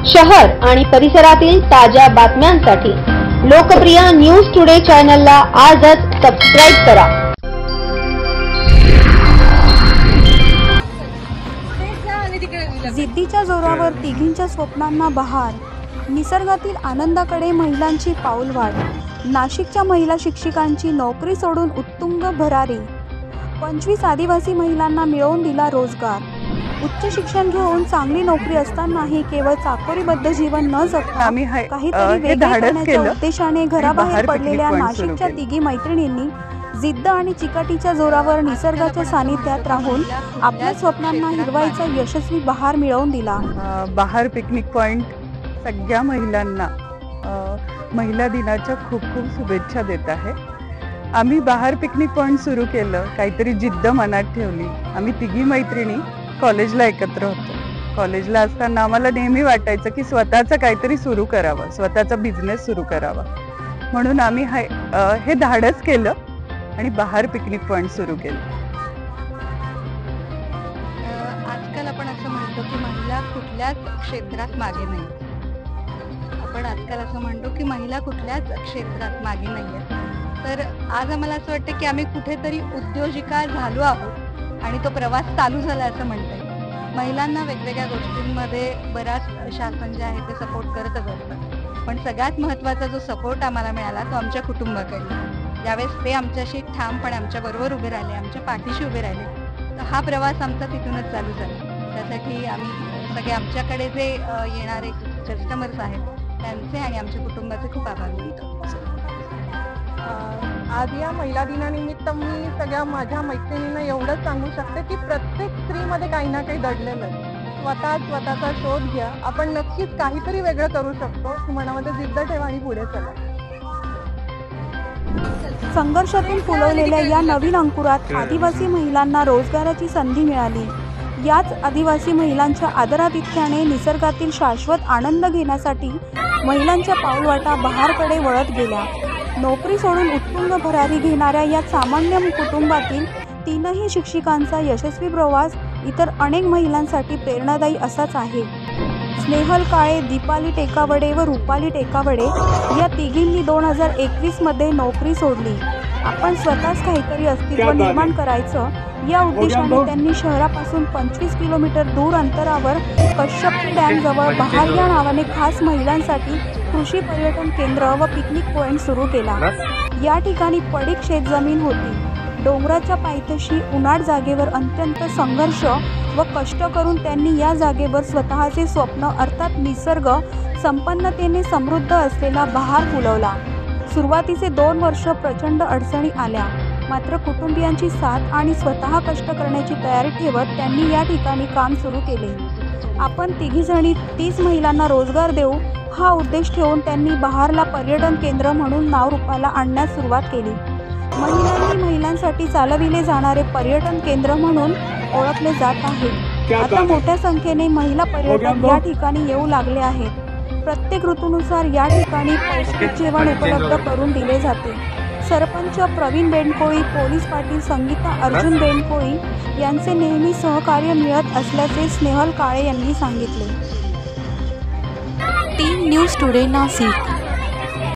शहर आणि परिसरातील ताज्या बातम्यांसाठी लोकप्रिय न्यूज टुडे चॅनलला आजच सबस्क्राइब करा। जिद्दीच्या जोरावर तिघींच्या स्वप्नांना बहार, निसर्गातील आनंदाकडे महिलांची पाऊलवाट। नाशिकच्या महिला शिक्षिकांची नोकरी सोडून उत्तुंग भरारी। 25 आदिवासी महिलांना मिळवून दिला रोजगार। उच्च शिक्षण घेऊन चांगली नोकरी असतानाही केवळ चाकोरीबद्ध जीवन न जगता काहीतरी वेगळे करण्याच्या उद्देशाने घराबाहेर पडलेल्या नाशिकच्या तिघी मैत्रिणींनी जिद्द आणि चिकाटीच्या जोरावर निसर्गाच्या सानिध्यात राहून आपल्या स्वप्नांना हिरवाईचा यशस्वी बहार मिळवून दिला। बहार पिकनिक पॉइंट सगळ्या महिलांना महिला दिनाच्या खूप खूप शुभेच्छा देत आहे। आम्ही बहार पिकनिक पॉइंट सुरू केलं, काहीतरी जिद्द मनात ठेवली। आम्ही तिघी मैत्रिणी कॉलेजला एकत्र होतो। कॉलेजला असताना आम्हाला नेहमी वाटायचं की स्वतःचं काहीतरी सुरू करावं, स्वतःचा बिझनेस सुरू करावा, म्हणून आम्ही हे धाडस केलं आणि बहार पिकनिक पॉइंट सुरू केलं। आजकाल आपण असं म्हणतो की महिला कुठल्याच क्षेत्रात मागे नाही। आपण आजकाल असं म्हणतो की महिला कुठल्याच क्षेत्रात मागे नाहीये। तर आज आम्हाला असं वाटतं की आम्ही कुठेतरी उद्योजिका झालो आहोत आणि तो प्रवास चालू झाला असं म्हणता येईल। महिलांना वेगवेगळ्या गोष्टींमध्ये बराच शासन जे आहे ते सपोर्ट करतच असतं, पण सगळ्यात महत्त्वाचा जो सपोर्ट आम्हाला मिळाला तो आमच्या कुटुंबाकडे। ज्यावेळेस ते आमच्याशी ठामपणे आमच्या बरोबर उभे राहिले, आमच्या पाठीशी उभे राहिले, तर हा प्रवास आमचा तिथूनच चालू झाला। त्यासाठी आम्ही सगळे आमच्याकडे जे येणारे कस्टमर्स आहेत त्यांचे आणि आमच्या कुटुंबाचे खूप आभार मानतो। आज या महिला दिनानिमित्त मी सगळ्या माझ्या मैत्रिणींना एवढंच सांगू शकते की प्रत्येक स्त्रीमध्ये काही ना काही दडलेलं आहे। स्वतःचा शोध घ्या, आपण नक्कीच काहीतरी वेगळं करू शकतो। मनामध्ये जिद्द ठेवा आणि पुढे चला। संघर्षातून फुलवलेल्या या नवीन अंकुरात आदिवासी महिलांना रोजगाराची संधी मिळाली। याच आदिवासी महिलांच्या आदरातिथ्याने निसर्गातील शाश्वत आनंद घेण्यासाठी महिलांच्या पाऊलवाटा बहारकडे वळत गेल्या। नोकरी सोडून उत्तुंग भरारी घेणाऱ्या या सामान्य कुटुंबातील तीनही शिक्षिकांचा यशस्वी प्रवास इतर अनेक महिलांसाठी प्रेरणादायी असाच आहे। स्नेहल काळे, दीपाली टेकावडे व रुपाली टेकावडे या तिघींनी 2021 मध्ये नोकरी सोडली। आपण स्वतःच काहीतरी अस्तित्व निर्माण करायचं या उद्देशाने त्यांनी शहरापासून 25 किलोमीटर दूर अंतरावर कश्यप डॅम जवळ बहार या नावाने खास महिलांसाठी कृषी पर्यटन केंद्र व पिकनिक पॉइंट सुरू केला। या ठिकाणी पडीक शेतजमीन होती। डोंगराच्या पायथ्याशी उनाड जागेवर अत्यंत संघर्ष व कष्ट करून त्यांनी या जागेवर स्वतःचे स्वप्न अर्थात निसर्ग संपन्नतेने समृद्ध असलेला बहार फुलवला। सुरुवातीचे 2 वर्ष प्रचंड अडचणी आल्या, मात्र कुटुंबियांची साथ आणि स्वतः कष्ट करण्याची तयारी ठेवत त्यांनी या ठिकाणी काम सुरू केले। आपण तिघीजणी 30 महिलांना रोजगार देऊ हा उद्देश ठेवून त्यांनी बहारला पर्यटन केंद्र म्हणून नाव रूपाला आणण्यास सुरुवात केली। महिलांसाठी चालविले जाणारे पर्यटन केंद्र म्हणून ओळखले जात आहे। आता मोठ्या संख्येने महिला पर्यटक या ठिकाणी येऊ लागले आहेत। प्रत्येक ऋतूनुसार या ठिकाणी पौष्टिक जेवण उपलब्ध करून दिले जाते। सरपंच प्रवीण बेंडकोळी, पोलीस पाटील संगीता अर्जुन बेंडकोळी यांचे नेहमी सहकार्य मिळत असल्याचे स्नेहल काळे यांनी सांगितले। Team news today Nashik.